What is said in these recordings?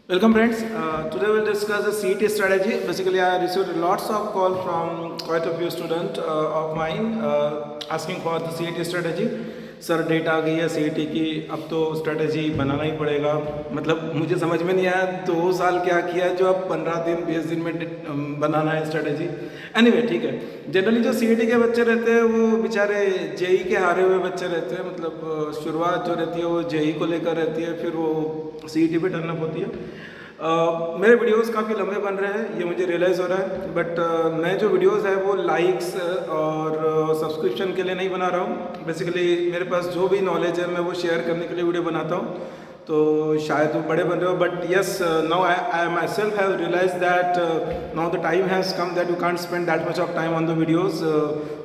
Welcome friends. Today we'll discuss the CET strategy. Basically, I received lots of call from quite a few students of mine asking for the CET strategy. Sir date आ गई है CET की, अब तो strategy बनाना ही पड़ेगा। मतलब मुझे समझ में नहीं आया 2 साल क्या किया जो अब 15 दिन 20 दिन में बनाना है स्ट्रेटजी। एनीवे ठीक है। जनरली जो सीईटी के बच्चे रहते हैं वो बेचारे जेई के हारे हुए बच्चे रहते हैं। मतलब शुरुआत जो रहती है वो जेई को लेकर रहती है, फिर वो सीईटी पे टर्न अप होती है। मेरे वीडियोस काफ़ी लंबे बन रहे हैं, ये मुझे रियलाइज़ हो रहा है। बट मैं जो वीडियोस है वो लाइक्स और सब्सक्रिप्शन के लिए नहीं बना रहा हूँ। बेसिकली मेरे पास जो भी नॉलेज है मैं वो शेयर करने के लिए वीडियो बनाता हूँ। तो शायद वो बड़े बन रहे हो, but yes now I myself have realise that now the time has come that you can't spend that much of time on the videos.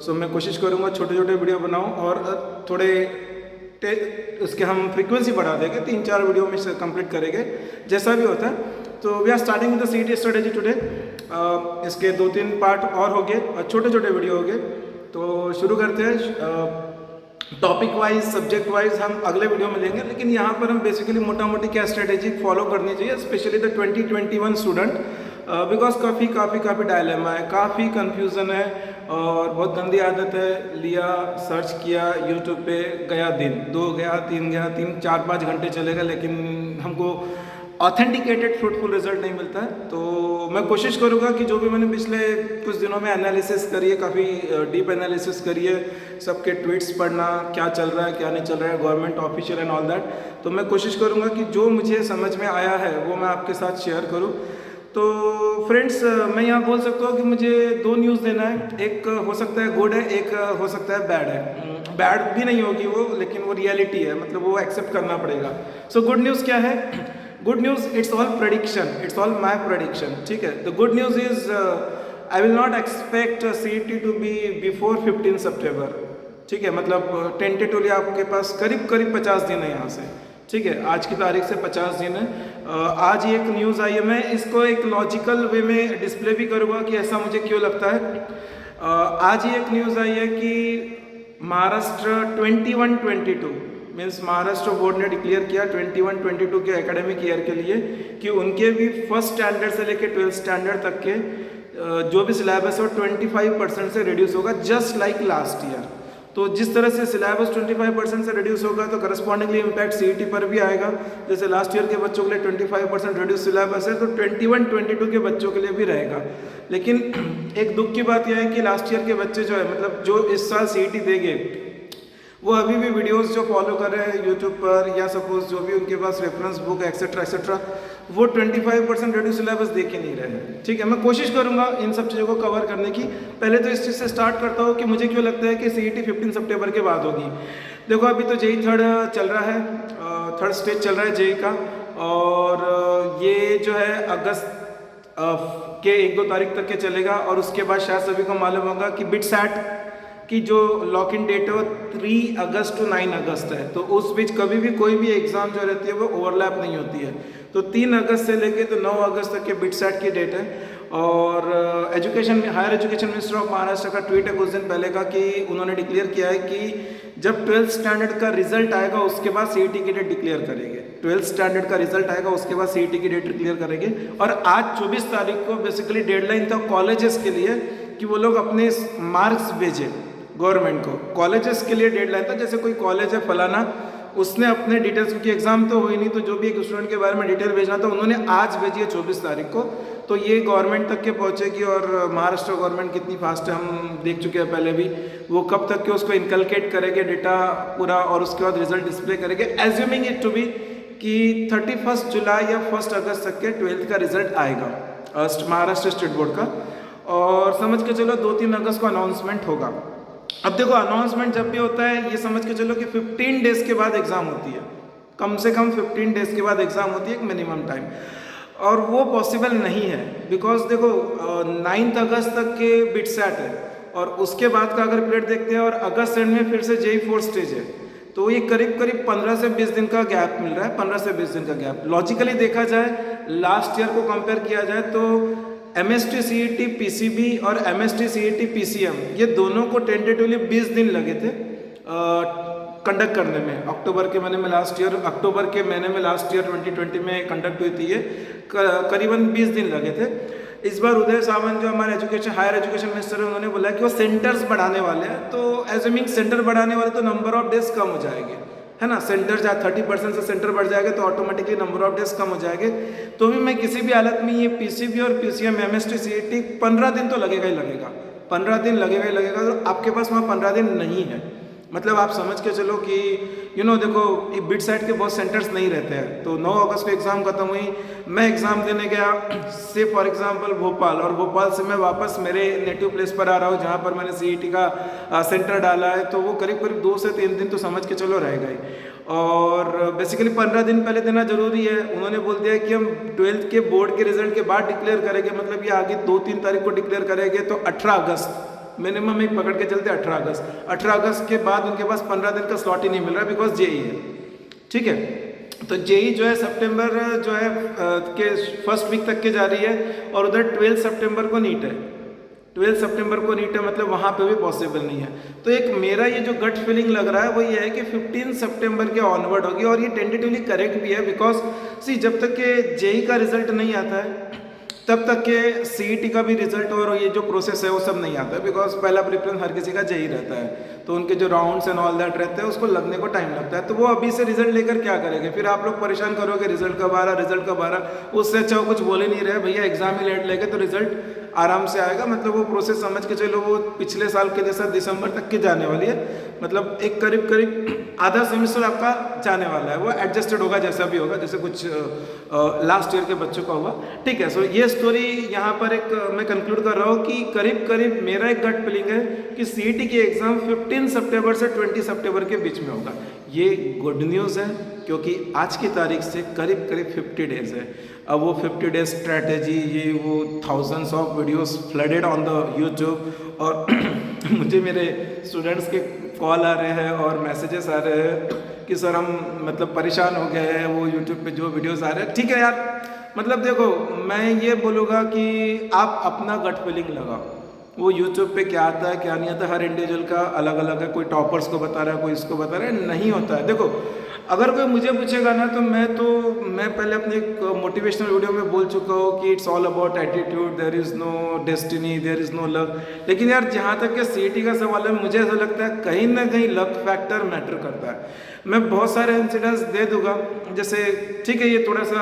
So मैं कोशिश करूँगा छोटे छोटे वीडियो बनाऊँ और थोड़े उसके हम फ्रीक्वेंसी बढ़ा देंगे, 3-4 वीडियो में से कंप्लीट करेंगे जैसा भी होता है। तो we are starting with the CET strategy today. इसके 2-3 पार्ट और हो गए और छोटे छोटे वीडियो हो गए। तो शुरू करते हैं। टॉपिक वाइज सब्जेक्ट वाइज हम अगले वीडियो में लेंगे, लेकिन यहाँ पर हम बेसिकली मोटा मोटी क्या स्ट्रेटेजी फॉलो करनी चाहिए स्पेशली द 2021 स्टूडेंट, बिकॉज काफ़ी डायलेमा है, काफ़ी कन्फ्यूज़न है और बहुत गंदी आदत है। लिया सर्च किया यूट्यूब पे, गया दिन 2 गया 3 गया 3-4-5 घंटे चलेगा, लेकिन हमको ऑथेंटिकेटेड फ्रूटफुल रिजल्ट नहीं मिलता है। तो मैं कोशिश करूँगा कि जो भी मैंने पिछले कुछ दिनों में एनालिसिस करी है, काफ़ी डीप एनालिसिस करी है, सबके ट्वीट्स पढ़ना, क्या चल रहा है क्या नहीं चल रहा है, government official and all that. तो मैं कोशिश करूँगा कि जो मुझे समझ में आया है वो मैं आपके साथ शेयर करूँ। तो फ्रेंड्स, मैं यहाँ बोल सकता हूँ कि मुझे 2 न्यूज़ देना है। एक हो सकता है गुड है, एक हो सकता है बैड है। बैड भी नहीं होगी वो, लेकिन वो रियलिटी है, मतलब वो एक्सेप्ट करना पड़ेगा। सो गुड न्यूज़ क्या है? Good news, it's all prediction, it's all my prediction. ठीक है। The good news is I will not expect CET to be before 15 September. ठीक है। मतलब टेंटेटिवली आपके पास करीब 50 दिन है यहाँ से। ठीक है। आज की तारीख से 50 दिन है। आज ही एक न्यूज़ आई है, मैं इसको एक लॉजिकल वे में डिस्प्ले भी करूँगा कि ऐसा मुझे क्यों लगता है। आज ही एक न्यूज़ आई है कि महाराष्ट्र 21-22 मीन्स महाराष्ट्र बोर्ड ने डिक्लेयर किया 21-22 के एकेडमिक ईयर के लिए कि उनके भी फर्स्ट स्टैंडर्ड से लेकर 12th स्टैंडर्ड तक के जो भी सिलेबस है वो 25% से रिड्यूस होगा, जस्ट लाइक लास्ट ईयर। तो जिस तरह से सिलेबस 25% से रिड्यूस होगा तो करस्पॉन्डिंगली इम्पैक्ट सीईटी पर भी आएगा। जैसे लास्ट ईयर के बच्चों के लिए 25% रिड्यूस सिलेबस है, तो 21-22 के बच्चों के लिए भी रहेगा। लेकिन एक दुख की बात यह है कि लास्ट ईयर के बच्चे जो है, मतलब जो इस साल सीईटी देंगे, वो अभी भी वीडियोस जो फॉलो कर रहे हैं यूट्यूब पर, या सपोज जो भी उनके पास रेफरेंस बुक एक्सेट्रा एक्सेट्रा, वो 25% रेडियो सिलेबस देख ही नहीं रहे हैं। ठीक है। मैं कोशिश करूंगा इन सब चीज़ों को कवर करने की। पहले तो इस चीज़ से स्टार्ट करता हूँ कि मुझे क्यों लगता है कि सीईटी 15 सितंबर के बाद होगी। देखो अभी तो जेई थर्ड चल रहा है, थर्ड स्टेज चल रहा है जेई का, और ये जो है अगस्त के 1-2 तारीख तक के चलेगा। और उसके बाद शायद सभी को मालूम होगा कि बिटसैट की जो लॉक इन डेट है वो 3 अगस्त टू 9 अगस्त है। तो उस बीच कभी भी कोई भी एग्ज़ाम जो रहती है वो ओवरलैप नहीं होती है। तो 3 अगस्त से लेके तो 9 अगस्त तक के बिटसैट की डेट है। और higher education minister of Maharashtra का ट्वीट है कुछ दिन पहले का कि उन्होंने डिक्लेयर किया है कि जब 12th स्टैंडर्ड का रिजल्ट आएगा उसके बाद सीईटी की डेट डिक्लेयर करेंगे। 12th स्टैंडर्ड का रिजल्ट आएगा उसके बाद सीईटी की डेट डिक्लेयर करेंगे। और आज 24 तारीख को बेसिकली डेडलाइन था कॉलेजेस के लिए कि वो लोग अपने मार्क्स भेजें गवर्नमेंट को। कॉलेजेस के लिए डेडलाइन था, जैसे कोई कॉलेज है फलाना, उसने अपने डिटेल्स, क्योंकि एग्जाम तो हुई नहीं, तो जो भी एक स्टूडेंट के बारे में डिटेल भेजना था उन्होंने आज भेजी है 24 तारीख को। तो ये गवर्नमेंट तक के पहुंचेगी। और महाराष्ट्र गवर्नमेंट कितनी फास्ट है हम देख चुके हैं पहले भी। वो कब तक के उसको इनकलकेट करेंगे डेटा पूरा, और उसके बाद रिजल्ट डिस्प्ले करेंगे, एज्यूमिंग इट टू बी कि 31 जुलाई या 1 अगस्त तक के 12th का रिजल्ट आएगा महाराष्ट्र स्टेट बोर्ड का। और समझ के चलो 2-3 अगस्त को अनाउंसमेंट होगा। अब देखो अनाउंसमेंट जब भी होता है, ये समझ के चलो कि 15 डेज के बाद एग्जाम होती है, कम से कम 15 डेज के बाद एग्जाम होती है, एक मिनिमम टाइम। और वो पॉसिबल नहीं है बिकॉज देखो 9 अगस्त तक के बिटसैट है, और उसके बाद का अगर पीरियड देखते हैं और अगस्त एंड में फिर से जेई 4 स्टेज है, तो ये करीब 15 से 20 दिन का गैप मिल रहा है। 15 से 20 दिन का गैप लॉजिकली देखा जाए, लास्ट ईयर को कंपेयर किया जाए तो एमएसटी सीईटी पीसीबी और एमएसटी सीईटी पीसीएम ये दोनों को टेंटेटिवली 20 दिन लगे थे कंडक्ट करने में। अक्टूबर के महीने में लास्ट ईयर 2020 में कंडक्ट हुई थी ये, करीबन 20 दिन लगे थे। इस बार उदय सामंत जो हमारे हायर एजुकेशन मिनिस्टर है, उन्होंने बोला कि वो सेंटर्स बढ़ाने वाले हैं। तो एज्यूमिंग सेंटर बढ़ाने वाले तो नंबर ऑफ डेज कम हो जाएंगे, है ना। सेंटर जहाँ 30% से सेंटर बढ़ जाएगा तो ऑटोमेटिकली नंबर ऑफ डेज कम हो जाएंगे। तो भी मैं किसी भी हालत में ये पीसीबी और पीसीएम एमएसटी सीईटी 15 दिन तो लगेगा ही लगेगा, 15 दिन लगेगा ही लगेगा। तो आपके पास वहाँ 15 दिन नहीं है, मतलब आप समझ के चलो कि देखो बिट साइड के बहुत सेंटर्स नहीं रहते हैं। तो 9 अगस्त को एग्ज़ाम खत्म हुई, मैं एग्ज़ाम देने गया से फॉर एग्जांपल भोपाल, और भोपाल से मैं वापस मेरे नेटिव प्लेस पर आ रहा हूँ जहाँ पर मैंने सीईटी का सेंटर डाला है। तो वो करीब 2 से 3 दिन तो समझ के चलो रहेगा ही। और बेसिकली 15 दिन पहले देना जरूरी है। उन्होंने बोल दिया कि हम 12th के बोर्ड के रिजल्ट के बाद डिक्लेयर करेंगे, मतलब ये आगे 2-3 तारीख को डिक्लेयर करेंगे। तो 18 अगस्त मिनिमम एक पकड़ के चलते 18 अगस्त के बाद उनके पास 15 दिन का स्लॉट ही नहीं मिल रहा, बिकॉज जेई है, ठीक है। तो जेई जो है सितंबर जो है के फर्स्ट वीक तक के जा रही है, और उधर 12 सितंबर को नीट है, 12 सितंबर को नीट है, मतलब वहाँ पे भी पॉसिबल नहीं है। तो एक मेरा ये जो गट फीलिंग लग रहा है वो ये है कि 15 सितंबर के ऑनवर्ड होगी, और ये टेंटेटिवली करेक्ट भी है। बिकॉज जब तक के जेई का रिजल्ट नहीं आता है तब तक के सीईटी का भी रिजल्ट और ये जो प्रोसेस है वो सब नहीं आता है। बिकॉज पहला प्रेफरेंस हर किसी का जेई रहता है, तो उनके जो राउंड्स एंड ऑल दैट रहते हैं उसको लगने को टाइम लगता है। तो वो अभी से रिजल्ट लेकर क्या करेंगे, फिर आप लोग परेशान करोगे रिजल्ट कब आ रहा। उससे अच्छा वो कुछ बोल ही नहीं रहे, भैया एग्जाम ही लेट लेके तो रिजल्ट आराम से आएगा। मतलब वो प्रोसेस समझ के चलो वो पिछले साल के जैसा दिसंबर तक की जाने वाली है, मतलब एक करीब आधा सेमेस्टर आपका जाने वाला है। वो एडजस्टेड होगा जैसा भी होगा, जैसे कुछ लास्ट ईयर के बच्चों का हुआ, ठीक है। सो ये स्टोरी यहाँ पर एक मैं कंक्लूड कर रहा हूँ कि करीब मेरा एक गट फीलिंग है कि सीईटी की एग्जाम 15 सितंबर से 20 सितंबर के बीच में होगा। ये गुड न्यूज़ है, क्योंकि आज की तारीख से करीब 50 डेज है। अब वो 50 डेज स्ट्रैटेजी, ये वो thousands of videos flooded on the YouTube, और मुझे मेरे स्टूडेंट्स के कॉल आ रहे हैं और मैसेजेस आ रहे हैं कि सर हम मतलब परेशान हो गए हैं, वो यूट्यूब पे जो वीडियोस आ रहे हैं। ठीक है यार, मतलब देखो मैं ये बोलूँगा कि आप अपना गट फीलिंग लगाओ, वो यूट्यूब पे क्या आता है क्या नहीं आता, हर इंडिविजुअल का अलग अलग है। कोई टॉपर्स को बता रहा है, कोई इसको बता रहा है, नहीं होता है। देखो अगर कोई मुझे पूछेगा ना तो मैं पहले अपने एक मोटिवेशनल वीडियो में बोल चुका हूँ कि it's all about attitude, there is no destiny, there is no luck. लेकिन यार जहाँ तक के सीईटी का सवाल है, मुझे ऐसा लगता है कहीं ना कहीं लक फैक्टर मैटर करता है। मैं बहुत सारे इंसिडेंट्स दे दूंगा, जैसे ठीक है ये थोड़ा सा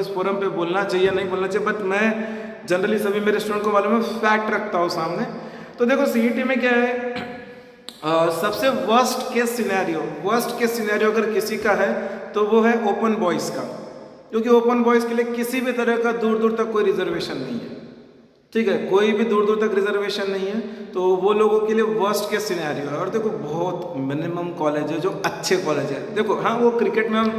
इस फोरम पे बोलना चाहिए नहीं बोलना चाहिए, बट मैं जनरली सभी मेरे स्टूडेंट को मालूम है, फैक्ट रखता हूँ सामने। तो देखो सीईटी में क्या है, सबसे वर्स्ट केस सिनेरियो अगर किसी का है तो वो है ओपन बॉयज़ का, क्योंकि ओपन बॉयज़ के लिए किसी भी तरह का दूर दूर तक कोई रिजर्वेशन नहीं है, ठीक है, कोई भी दूर दूर तक रिजर्वेशन नहीं है। तो वो लोगों के लिए वर्स्ट केस सिनेरियो है। और देखो बहुत मिनिमम कॉलेज है जो अच्छे कॉलेज है। देखो हाँ, वो क्रिकेट में हम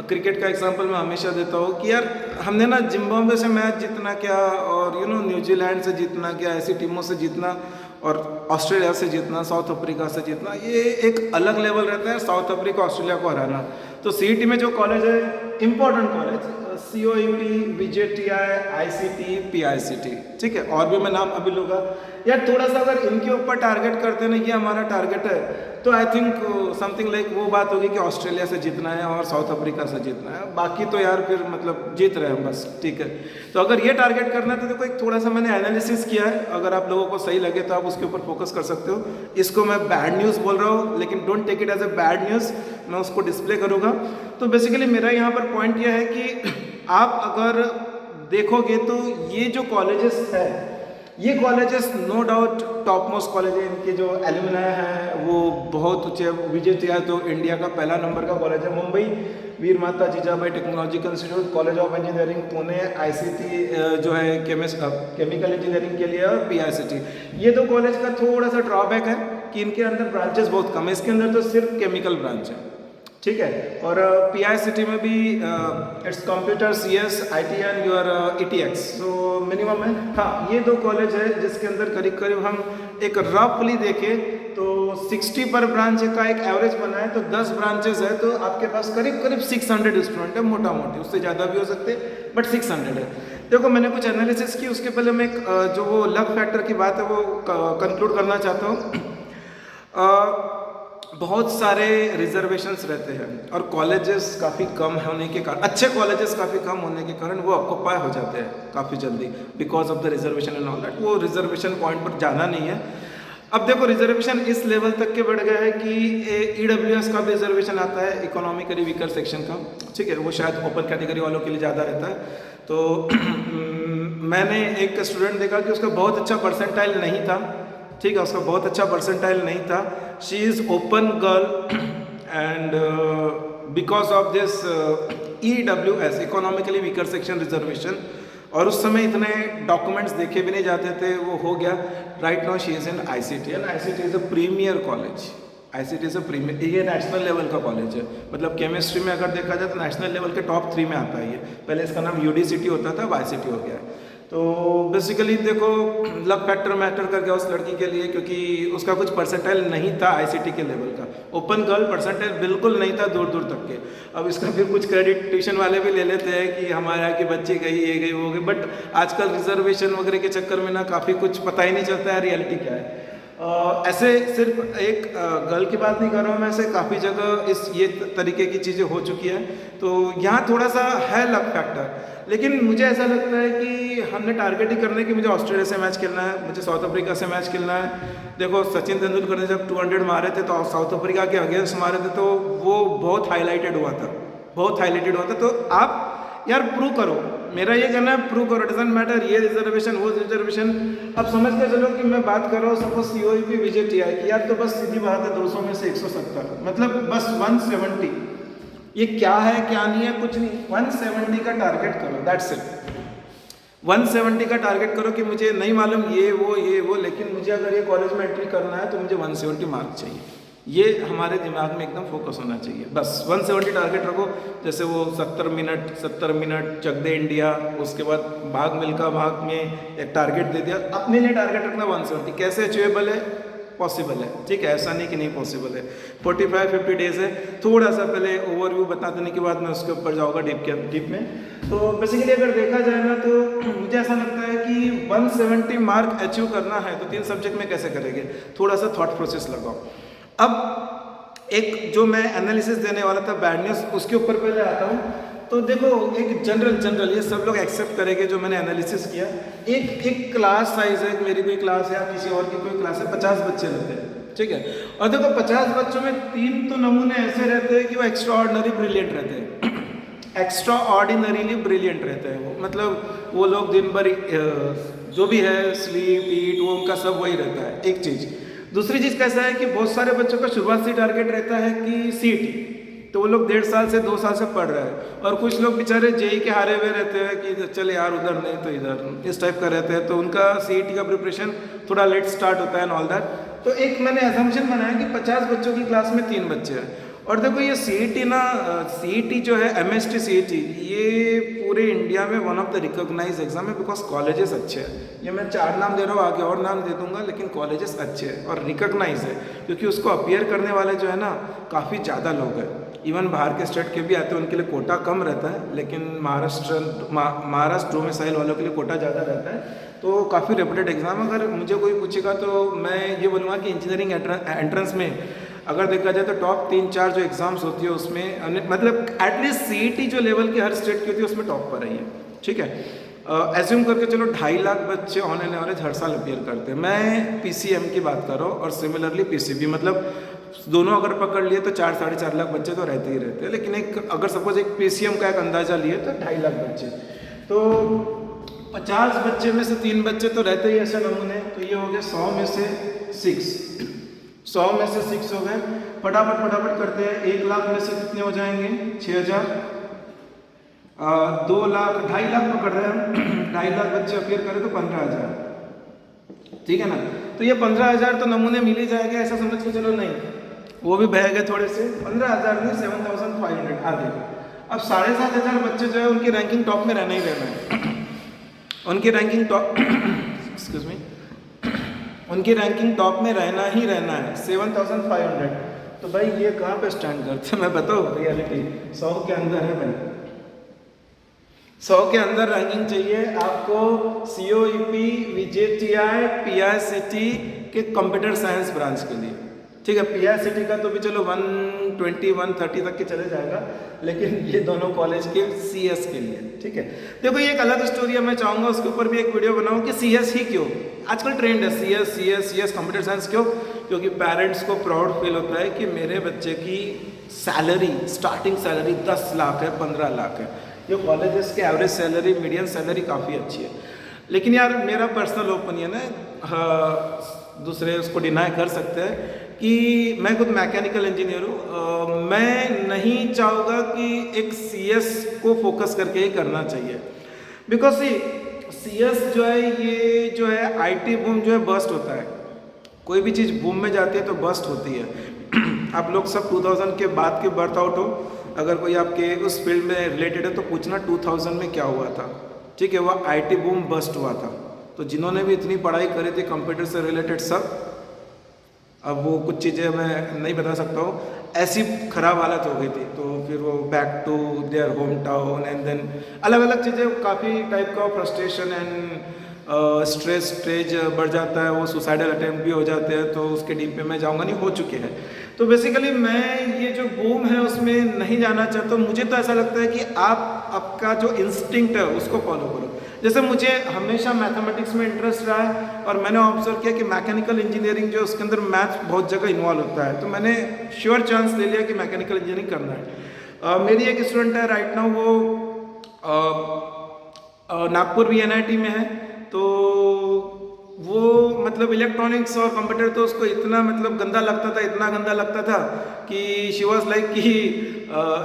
क्रिकेट का एग्जांपल मैं हमेशा देता हूँ कि यार हमने ना जिम्बाब्वे से मैच जीतना क्या, और न्यूजीलैंड से जीतना क्या, ऐसी टीमों से जीतना, और ऑस्ट्रेलिया से जीतना, साउथ अफ्रीका से जीतना, ये एक अलग लेवल रहता है, साउथ अफ्रीका ऑस्ट्रेलिया को हराना। तो सीईटी में जो कॉलेज है, important college, COEP, VJTI, ICT, PICT, ठीक है, और भी मैं नाम अभी लूँगा यार। थोड़ा सा अगर इनके ऊपर टारगेट करते हैं ना, ये हमारा टारगेट है, तो आई थिंक समथिंग लाइक वो बात होगी कि ऑस्ट्रेलिया से जीतना है और साउथ अफ्रीका से जीतना है, बाकी तो यार फिर मतलब जीत रहे हैं बस, ठीक है। तो अगर ये टारगेट करना है तो देखो एक थोड़ा सा मैंने एनालिसिस किया है, अगर आप लोगों को सही लगे तो आप उसके ऊपर फोकस कर सकते हो। इसको मैं बैड न्यूज़ बोल रहा हूँ, लेकिन don't take it as a bad news, मैं उसको डिस्प्ले करूँगा। तो बेसिकली मेरा यहाँ पर पॉइंट यह है कि आप अगर देखोगे तो ये जो कॉलेजेस है, ये colleges no doubt top most college है, इनके जो एलुमनाई हैं वो बहुत ऊँचे। VJTI तो इंडिया का पहला नंबर का कॉलेज है, मुंबई वीर माता Jijabai technological institute, college of engineering Pune, ICT जो है केमिकल इंजीनियरिंग के लिए, और PICT। ये दो कॉलेज का थोड़ा सा ड्रॉबैक है कि इनके अंदर ब्रांचेस बहुत कम है, इसके अंदर तो सिर्फ केमिकल ब्रांच है, ठीक है। और PICT में भी it's computer CS, IT and your ETX, so minimum है। हाँ, ये दो कॉलेज है जिसके अंदर करीब हम एक रफली देखें तो 60 पर ब्रांच का एक एवरेज बना है, तो 10 ब्रांचेस है, तो आपके पास करीब 600 स्टूडेंट है, मोटा मोटी, उससे ज़्यादा भी हो सकते हैं, बट 600 है। देखो मैंने कुछ एनालिसिस की, उसके पहले मैं जो वो लक फैक्टर की बात है वो कंक्लूड करना चाहता हूँ। बहुत सारे रिजर्वेशंस रहते हैं और कॉलेजेस काफ़ी कम होने के कारण, अच्छे कॉलेजेस काफ़ी कम होने के कारण वो ऑक्यूपाई हो जाते हैं काफ़ी जल्दी because of the reservation and all that. वो रिजर्वेशन पॉइंट पर जाना नहीं है। अब देखो रिजर्वेशन इस लेवल तक के बढ़ गया है कि EWS का भी रिजर्वेशन आता है, इकोनॉमिकली वीकर सेक्शन का, ठीक है, वो शायद ओपन कैटेगरी वालों के लिए ज़्यादा रहता है। तो मैंने एक स्टूडेंट देखा कि उसका बहुत अच्छा परसेंटाइल नहीं था, ठीक है, उसका बहुत अच्छा परसेंटाइल नहीं था। She is open girl and because of this EWS, economically weaker section reservation, और उस समय इतने डॉक्यूमेंट्स देखे भी नहीं जाते थे, वो हो गया। Right now she is in ICT and ICT is a premier college. ICT is a premier, ये नेशनल लेवल का कॉलेज है, मतलब केमिस्ट्री में अगर देखा जाए तो नेशनल लेवल के टॉप 3 में आता है ये। पहले इसका नाम UDCT होता था, अब ICT हो गया है। तो बेसिकली देखो लक फैक्टर मैटर कर गया उस लड़की के लिए, क्योंकि उसका कुछ परसेंटाइल नहीं था ICT के लेवल का। ओपन गर्ल परसेंटाइल बिल्कुल नहीं था दूर दूर तक के। अब इसका फिर कुछ क्रेडिट ट्यूशन वाले भी ले लेते हैं कि हमारे यहाँ की बच्ची गई, ये गई, वो गई, बट आजकल रिजर्वेशन वगैरह के चक्कर में ना काफ़ी कुछ पता ही नहीं चलता है रियलिटी क्या है। ऐसे सिर्फ एक गर्ल की बात नहीं कर रहा हूँ मैं, ऐसे काफ़ी जगह ये तरीके की चीज़ें हो चुकी है। तो यहाँ थोड़ा सा है लक फैक्टर, लेकिन मुझे ऐसा लगता है कि हमने टारगेट ही करना है कि मुझे ऑस्ट्रेलिया से मैच खेलना है, मुझे साउथ अफ्रीका से मैच खेलना है। देखो सचिन तेंदुलकर ने जब 200 मारे थे तो साउथ अफ्रीका के अगेंस्ट मारे थे, तो वो बहुत हाईलाइटेड हुआ था, बहुत हाईलाइटेड हुआ था। तो आप यार प्रूव करो, मेरा ये कहना है प्रूव करो, डजंट मैटर ये रिजर्वेशन वो रिजर्वेशन। अब समझ के चलो कि मैं बात कर रहा हूँ सपोज COEP VJTI की, यार तो बस सीधी बात है 200 में से 170, मतलब बस 170। ये क्या है क्या नहीं है कुछ नहीं, 170 का टारगेट करो, दैट्स इट। 170 का टारगेट करो कि मुझे नहीं मालूम ये वो, लेकिन मुझे अगर ये कॉलेज में एंट्री करना है तो मुझे 170 मार्क चाहिए। ये हमारे दिमाग में एकदम फोकस होना चाहिए, बस 170 टारगेट रखो। जैसे वो 70 मिनट चक दे इंडिया, उसके बाद भाग मिल्खा भाग में एक टारगेट दे दिया, अपने लिए टारगेट रखना 170। कैसे अचीवेबल है? पॉसिबल है, ठीक है, ऐसा नहीं कि नहीं पॉसिबल है। 45-50 डेज है। थोड़ा सा पहले ओवरव्यू बता देने के बाद मैं उसके ऊपर जाऊँगा डीप में। तो बेसिकली अगर देखा जाए ना तो मुझे ऐसा लगता है कि 170 मार्क अचीव करना है तो 3 सब्जेक्ट में कैसे करेंगे, थोड़ा सा थॉट प्रोसेस लगाओ। अब एक जो मैं एनालिसिस देने वाला था बैड न्यूज़, उसके ऊपर पहले आता हूँ। तो देखो एक जनरल ये सब लोग एक्सेप्ट करेंगे जो मैंने एनालिसिस किया। एक क्लास साइज है, मेरी कोई क्लास है या किसी और की कोई क्लास है, 50 बच्चे रहते हैं, ठीक है। और देखो 50 बच्चों में 3 तो नमूने ऐसे रहते हैं कि वो एक्स्ट्रा ऑर्डिनरी ब्रिलियंट रहते हैं, एक्स्ट्रा ऑर्डिनरीली ब्रिलियंट रहते हैं वो, मतलब वो लोग दिन भर जो भी है स्लीप ईट वो उनका सब वही रहता है, एक चीज़। दूसरी चीज़ कैसा है कि बहुत सारे बच्चों का शुरुआत से टारगेट रहता है कि CET, तो वो लोग 1.5 साल से 2 साल से पढ़ रहे हैं। और कुछ लोग बेचारे JEE के हारे हुए रहते हैं कि चल यार उधर नहीं तो इधर, इस टाइप का रहते हैं, तो उनका CET का प्रिपरेशन थोड़ा लेट स्टार्ट होता है एंड ऑल दैट। तो एक मैंने असम्पशन बनाया कि 50 बच्चों की क्लास में 3 बच्चे हैं। और देखो ये CET जो है MST CET, ये पूरे इंडिया में one of the recognise exam है बिकॉज कॉलेजेस अच्छे हैं। ये मैं 4 नाम दे रहा हूँ, आगे और नाम दे दूंगा, लेकिन कॉलेजेस अच्छे हैं और रिकॉग्नाइज है, क्योंकि उसको अपीयर करने वाले जो है ना काफ़ी ज़्यादा लोग हैं। इवन बाहर के स्टेट के भी आते हैं, उनके लिए कोटा कम रहता है, लेकिन महाराष्ट्र डोमिसाइल वालों के लिए कोटा ज़्यादा रहता है। तो काफ़ी रेपुटेड एग्ज़ाम। अगर मुझे कोई पूछेगा तो मैं ये बोलूँगा कि इंजीनियरिंग एंट्रेंस में अगर देखा जाए तो टॉप 3-4 जो एग्ज़ाम्स होती है उसमें मतलब एटलीस्ट CET जो लेवल की हर स्टेट की होती है उसमें टॉप पर रही है, ठीक है। एज्यूम करके चलो 2.5 लाख बच्चे ऑन एन एवरेज हर साल अपीयर करते हैं। मैं PCM की बात कर रहा हूँ और सिमिलरली PCB, मतलब दोनों अगर पकड़ लिए तो 4-4.5 लाख बच्चे तो रहते ही रहते हैं। लेकिन एक अगर सपोज एक PCM का एक अंदाज़ा लिए तो 2.5 लाख बच्चे, तो 50 बच्चे में से 3 बच्चे तो रहते ही ऐसे नमूने, तो ये हो गया 100 में से 6, 100 में से 6 हो गए। फटाफट करते हैं। 1 लाख में से कितने हो जाएंगे? 6,000। 2 लाख, 2.5 लाख पकड़ रहे हैं हम, 2.5 लाख बच्चे अपीयर करें तो 15,000, ठीक है ना। तो ये 15,000 तो नमूने मिल ही जाएंगे, ऐसा समझ के चलो। नहीं, वो भी बह गए थोड़े से, 15,000 नहीं 7,500 आगे। अब 7,500 बच्चे जो है उनकी रैंकिंग टॉप में रहना ही रहना है। उनकी रैंकिंग टॉप एक्सक्यूज मी, उनकी रैंकिंग टॉप में रहना ही रहना है, 7,500। तो भाई ये कहाँ पे स्टैंड करते हैं, मैं बताऊँ रियलिटी 100 के अंदर है भाई, 100 के अंदर रैंकिंग चाहिए आपको। COEP, VJTI, PICT के कंप्यूटर साइंस ब्रांच के लिए, ठीक है। PICT का तो भी चलो 120 130 तक के चले जाएगा, लेकिन ये दोनों कॉलेज के CS के लिए, ठीक है। देखो ये एक अलग स्टोरी है, मैं चाहूँगा उसके ऊपर भी एक वीडियो बनाऊँ कि CS ही क्यों आजकल ट्रेंड है, CS कंप्यूटर साइंस क्यों? क्योंकि पेरेंट्स को प्राउड फील होता है कि मेरे बच्चे की सैलरी, स्टार्टिंग सैलरी 10 लाख है, 15 लाख है। ये कॉलेजेस के एवरेज सैलरी, मीडियम सैलरी काफ़ी अच्छी है। लेकिन यार मेरा पर्सनल ओपिनियन है, दूसरे उसको डिनाई कर सकते हैं कि मैं खुद मैकेनिकल इंजीनियर हूँ, मैं नहीं चाहूँगा कि एक CS को फोकस करके ही करना चाहिए। बिकॉज CS जो है, ये जो है IT बूम जो है बस्ट होता है, कोई भी चीज़ बूम में जाती है तो बस्ट होती है। आप लोग सब 2000 के बाद के बर्थ आउट हो, अगर कोई आपके उस फील्ड में रिलेटेड है तो पूछना 2000 में क्या हुआ था, ठीक है। वह IT बूम बस्ट हुआ था। तो जिन्होंने भी इतनी पढ़ाई करी थी कंप्यूटर से रिलेटेड सब, अब वो कुछ चीज़ें मैं नहीं बता सकता हूँ, ऐसी खराब हालत हो गई थी, तो फिर वो back to their home town and then अलग अलग चीज़ें, काफ़ी टाइप का फ्रस्ट्रेशन एंड स्ट्रेस बढ़ जाता है, वो सुसाइडल अटेम्प्ट भी हो जाते हैं, तो उसके डीप में मैं जाऊँगा नहीं, हो चुके हैं। तो बेसिकली मैं ये जो बूम है उसमें नहीं जाना चाहता हूँ। मुझे तो ऐसा लगता है कि आप आपका जो इंस्टिंक्ट है उसको फॉलो करो। जैसे मुझे हमेशा मैथमेटिक्स में इंटरेस्ट रहा है और मैंने ऑब्जर्व किया कि मैकेनिकल इंजीनियरिंग जो उसके अंदर मैथ बहुत जगह इन्वॉल्व होता है, तो मैंने श्योर चांस ले लिया कि मैकेनिकल इंजीनियरिंग करना है। मेरी एक स्टूडेंट है राइट नाउ, वो नागपुर VNIT में है, तो वो मतलब इलेक्ट्रॉनिक्स और कंप्यूटर तो उसको इतना मतलब गंदा लगता था, इतना गंदा लगता था कि शी वॉज लाइक कि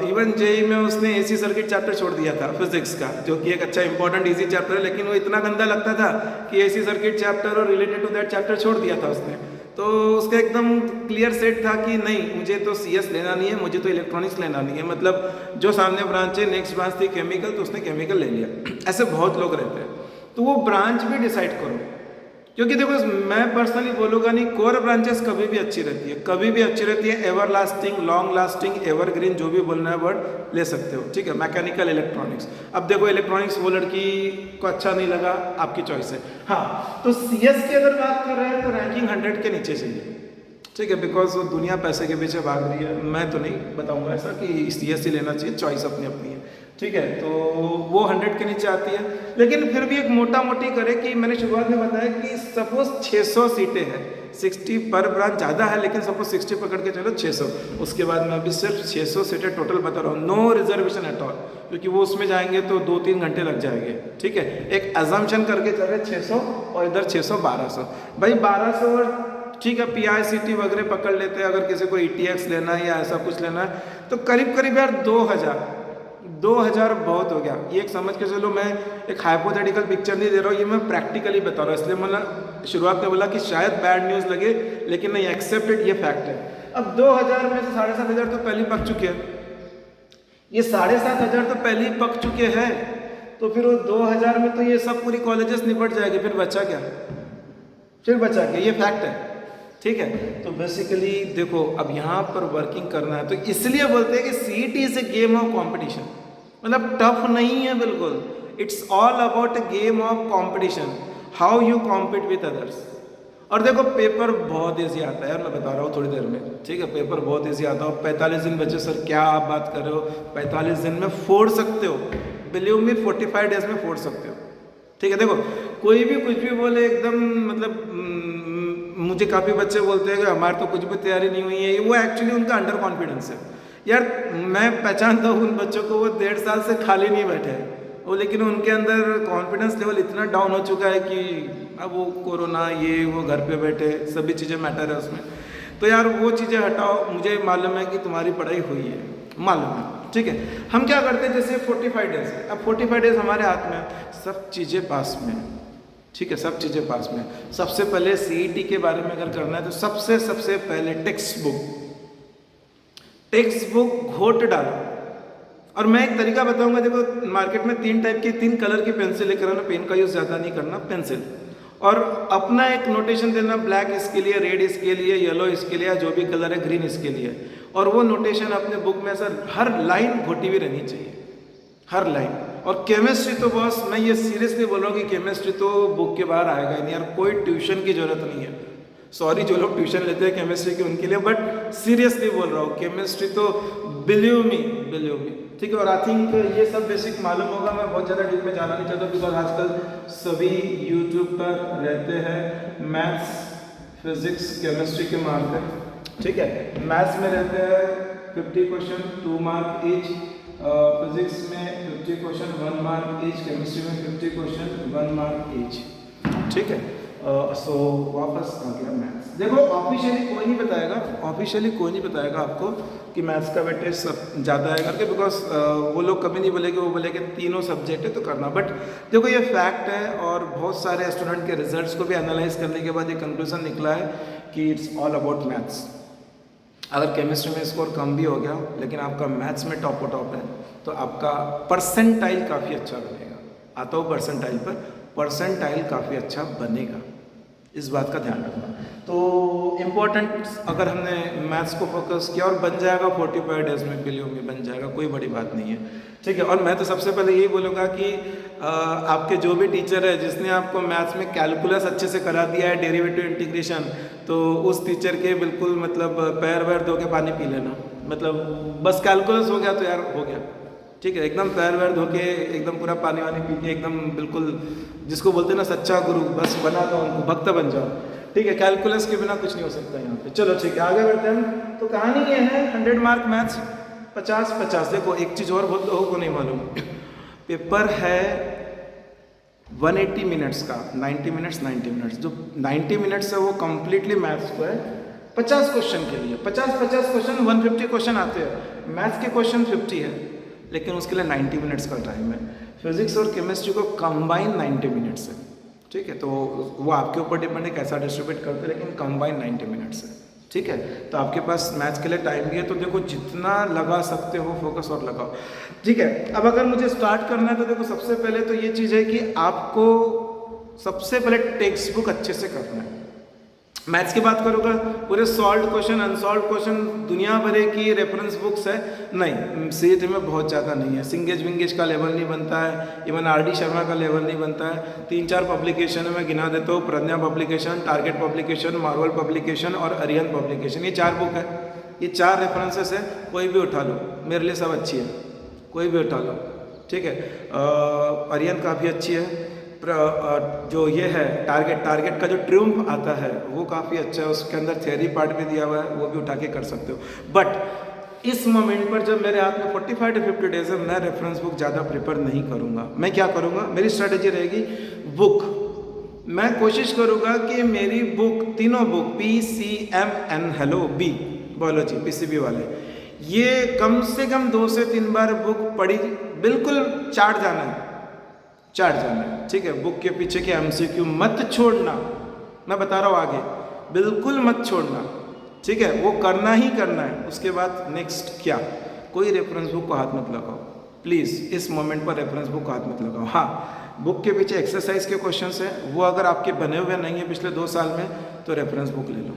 इवन JEE में उसने AC सर्किट चैप्टर छोड़ दिया था फिजिक्स का, जो कि एक अच्छा इंपॉर्टेंट इजी चैप्टर है, लेकिन वो इतना गंदा लगता था कि AC सर्किट चैप्टर और रिलेटेड टू दैट चैप्टर छोड़ दिया था उसने। तो उसका एकदम क्लियर सेट था कि नहीं, मुझे तो CS लेना नहीं है, मुझे तो इलेक्ट्रॉनिक्स लेना नहीं है। मतलब जो सामने ब्रांच है, नेक्स्ट ब्रांच थी केमिकल, तो उसने केमिकल ले लिया। ऐसे बहुत लोग रहते हैं, तो वो ब्रांच भी डिसाइड करो। क्योंकि देखो मैं पर्सनली बोलूँगा नहीं, कोर ब्रांचेस कभी भी अच्छी रहती है, कभी भी अच्छी रहती है, ever lasting, long lasting, evergreen, जो भी बोलना है वर्ड ले सकते हो, ठीक है। मैकेनिकल, इलेक्ट्रॉनिक्स, अब देखो इलेक्ट्रॉनिक्स वो लड़की को अच्छा नहीं लगा, आपकी चॉइस है। हाँ, तो CS की अगर बात कर रहे हैं तो रैंकिंग 100 के नीचे चाहिए, ठीक है, बिकॉज वो दुनिया पैसे के पीछे भाग रही है। मैं तो नहीं बताऊंगा ऐसा कि CS ही लेना चाहिए, चॉइस अपनी अपनी है, ठीक है। तो वो 100 के नीचे आती है, लेकिन फिर भी एक मोटा मोटी करे कि मैंने शुरुआत में बताया कि सपोज 600 सीटें हैं, 60 पर ब्रांच ज़्यादा है, लेकिन सपोज 60 पकड़ के चलो 600, उसके बाद मैं अभी सिर्फ 600 सीटें टोटल बता रहा हूँ, नो रिजर्वेशन एट ऑल, क्योंकि वो उसमें जाएंगे तो 2-3 घंटे लग जाएंगे, ठीक है। एक अजम्पशन करके चल रहे 600 और इधर 600 1200, भाई 1200 और ठीक है PICT वगैरह पकड़ लेते हैं, अगर किसी को ETX लेना है या ऐसा कुछ लेना है तो करीब करीब यार 2000 बहुत हो गया। ये एक समझ के चलो, मैं एक हाइपोथेटिकल पिक्चर नहीं दे रहा हूँ, ये मैं प्रैक्टिकली बता रहा हूँ, इसलिए मैंने शुरुआत में बोला कि शायद बैड न्यूज़ लगे, लेकिन नहीं, एक्सेप्टेड, ये फैक्ट है। अब 2000 में से 7500 तो पहले ही पक चुके हैं, ये 7500 तो पहले ही पक चुके हैं, तो फिर वो 2000 में तो ये सब पूरी कॉलेजेस निपट जाएगी, फिर बचा क्या, ये फैक्ट है, ठीक है। तो बेसिकली देखो अब यहाँ पर वर्किंग करना है, तो इसलिए बोलते हैं कि CET is a game of competition, मतलब टफ नहीं है बिल्कुल, it's all about A game of competition, how you compete with others. और देखो पेपर बहुत ईजी आता है यार, मैं बता रहा हूँ थोड़ी देर में, ठीक है, पेपर बहुत ईजी आता है। 45 दिन बचे, सर क्या आप बात कर रहे हो, 45 दिन में फोड़ सकते हो, बिलीव मी 45 डेज में फोड़ सकते हो, ठीक है। देखो कोई भी कुछ भी बोले एकदम, मतलब मुझे काफ़ी बच्चे बोलते हैं कि हमारे तो कुछ भी तैयारी नहीं हुई है, वो एक्चुअली उनका अंडर कॉन्फिडेंस है यार। मैं पहचानता हूँ उन बच्चों को, वो 1.5 साल से खाली नहीं बैठे हैं वो, लेकिन उनके अंदर कॉन्फिडेंस लेवल इतना डाउन हो चुका है कि अब वो कोरोना, ये वो, घर पे बैठे, सभी चीज़ें मैटर है उसमें। तो यार वो चीज़ें हटाओ, मुझे मालूम है कि तुम्हारी पढ़ाई हुई है, मालूम है, ठीक है। हम क्या करते हैं, जैसे 45 डेज, अब 45 डेज हमारे हाथ में, सब चीज़ें पास में, ठीक है, सब चीज़ें पास में। सबसे पहले CET के बारे में अगर करना है तो सबसे पहले टेक्स्ट बुक घोट डालो। और मैं एक तरीका बताऊंगा, देखो मार्केट में 3 टाइप की, 3 कलर की पेंसिल लेकर आना, पेन का यूज़ ज़्यादा नहीं करना, पेंसिल, और अपना एक नोटेशन देना, ब्लैक इसके लिए, रेड इसके लिए, येलो इसके लिए, जो भी कलर है, ग्रीन इसके लिए, और वो नोटेशन अपने बुक में सर हर लाइन घोटी हुई रहनी चाहिए, हर लाइन। और केमिस्ट्री तो बॉस, मैं ये सीरियसली बोल रहा हूँ कि केमिस्ट्री तो बुक के बाहर आएगा ही नहीं यार, कोई ट्यूशन की ज़रूरत नहीं है, सॉरी जो लोग ट्यूशन लेते हैं केमिस्ट्री की उनके लिए, बट सीरियसली बोल रहा हूँ, केमिस्ट्री तो बिलीव मी, ठीक है। और आई थिंक ये सब बेसिक मालूम होगा, मैं बहुत ज़्यादा डीप में जाना नहीं चाहता बिकॉज आजकल सभी यूट्यूब पर रहते हैं मैथ्स, फिजिक्स, केमिस्ट्री के मार्क, ठीक है। मैथ्स में रहते हैं 50 क्वेश्चन 2 मार्क ईच, फिजिक्स में 50 क्वेश्चन 1 मार्क ईच, केमिस्ट्री में 50 क्वेश्चन 1 मार्क ईच, ठीक है। सो वापस आ गया मैथ्स। देखो ऑफिशियली कोई नहीं बताएगा, आपको कि मैथ्स का वेटेज सब ज़्यादा है करके, बिकॉज वो लोग कभी नहीं बोलेंगे, वो बोलेंगे तीनों सब्जेक्ट है तो करना। बट देखो ये फैक्ट है, और बहुत सारे स्टूडेंट के रिजल्ट्स को भी एनालाइज करने के बाद ये कंक्लूजन निकला है कि इट्स ऑल अबाउट मैथ्स। अगर केमिस्ट्री में स्कोर कम भी हो गया लेकिन आपका मैथ्स में टॉप है तो आपका परसेंटाइल काफ़ी अच्छा बनेगा। आता हूँ परसेंटाइल पर, परसेंटाइल काफ़ी अच्छा बनेगा, इस बात का ध्यान रखना। तो इम्पोर्टेंट अगर हमने मैथ्स को फोकस किया और बन जाएगा 45 डेज में, बिलियो में बन जाएगा, कोई बड़ी बात नहीं है, ठीक है। और मैं तो सबसे पहले यही बोलूँगा कि आपके जो भी टीचर है जिसने आपको मैथ्स में कैलकुलस अच्छे से करा दिया है, डेरिवेटिव इंटीग्रेशन, तो उस टीचर के बिल्कुल मतलब पैर वैर धो के पानी पी लेना, मतलब बस कैलकुलस हो गया तो यार हो गया, ठीक है। एकदम पैर वैर धो के एकदम पूरा पानी वानी पी के एकदम बिल्कुल जिसको बोलते हैं ना सच्चा गुरु, बस बना दो उनको, भक्त बन जाओ, ठीक है। कैलकुलस के बिना कुछ नहीं हो सकता यहाँ पे। चलो ठीक है, आगे बढ़ते हैं। तो कहानी ये है 100 मार्क मैथ्स 50-50। देखो एक चीज़ और बहुत लोगों को नहीं मालूम, पेपर है 180 मिनट्स का, 90 मिनट्स, जो 90 मिनट्स है वो कम्प्लीटली मैथ्स को है। 50 क्वेश्चन के लिए 50 क्वेश्चन, 150 क्वेश्चन आते हैं, मैथ्स के क्वेश्चन 50 है, लेकिन उसके लिए 90 मिनट्स का टाइम है। फिजिक्स और केमिस्ट्री को कंबाइन 90 मिनट्स है, ठीक है। तो वो आपके ऊपर डिपेंड है कैसा डिस्ट्रीब्यूट करते हैं, लेकिन कंबाइन 90 मिनट्स है, ठीक है। तो आपके पास मैथ्स के लिए टाइम भी है, तो देखो जितना लगा सकते हो फोकस और लगाओ, ठीक है। अब अगर मुझे स्टार्ट करना है तो देखो सबसे पहले तो ये चीज़ है कि आपको सबसे पहले टेक्स्ट बुक अच्छे से करना है। मैथ्स की बात करूँगा, पूरे सॉल्व क्वेश्चन, अनसॉल्व क्वेश्चन दुनिया भर की रेफरेंस बुक्स है, नहीं सीईटी में बहुत ज़्यादा नहीं है। सिंगेज विंगेज का लेवल नहीं बनता है, इवन आरडी शर्मा का लेवल नहीं बनता है। 3-4 पब्लिकेशन में गिना देता हूँ, Pragya publication, target publication, Marvel publication और अरिहंत पब्लिकेशन, ये 4 बुक है, ये 4 रेफरेंसेस है, कोई भी उठा लो, मेरे लिए सब अच्छी है, कोई भी उठा लो, ठीक है। अरिहंत काफ़ी अच्छी है, जो ये है टारगेट का जो ट्रिम्फ आता है वो काफ़ी अच्छा है, उसके अंदर थियरी पार्ट भी दिया हुआ है, वो भी उठा के कर सकते हो। बट इस मोमेंट पर जब मेरे हाथ में 45 to 50 डेज है, मैं रेफरेंस बुक ज़्यादा प्रिफर नहीं करूँगा। मैं क्या करूँगा, मेरी स्ट्रेटेजी रहेगी बुक, मैं कोशिश करूँगा कि मेरी बुक, तीनों बुक PCMN हेलो बी बायोलॉजी PCB वाले, ये कम से कम 2 से 3 बार बुक पढ़ी, बिल्कुल चाट जाना है, ठीक है। बुक के पीछे के MCQ मत छोड़ना, मैं बता रहा हूँ आगे, बिल्कुल मत छोड़ना, ठीक है। वो करना ही करना है। उसके बाद नेक्स्ट क्या, कोई रेफरेंस बुक को हाथ मत लगाओ प्लीज़, इस मोमेंट पर रेफरेंस बुक को हाथ मत लगाओ। हाँ, बुक के पीछे एक्सरसाइज के क्वेश्चंस हैं, वो अगर आपके बने हुए नहीं है पिछले 2 साल में तो रेफरेंस बुक ले लो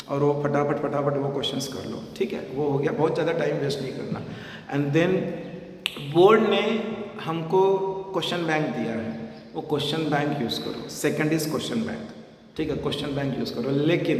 और वो फटाफट वो क्वेश्चंस कर लो, ठीक है। वो हो गया, बहुत ज़्यादा टाइम वेस्ट नहीं करना। एंड देन बोर्ड ने हमको क्वेश्चन बैंक दिया है, वो क्वेश्चन बैंक यूज़ करो। सेकंड इज क्वेश्चन बैंक, ठीक है, क्वेश्चन बैंक यूज़ करो, लेकिन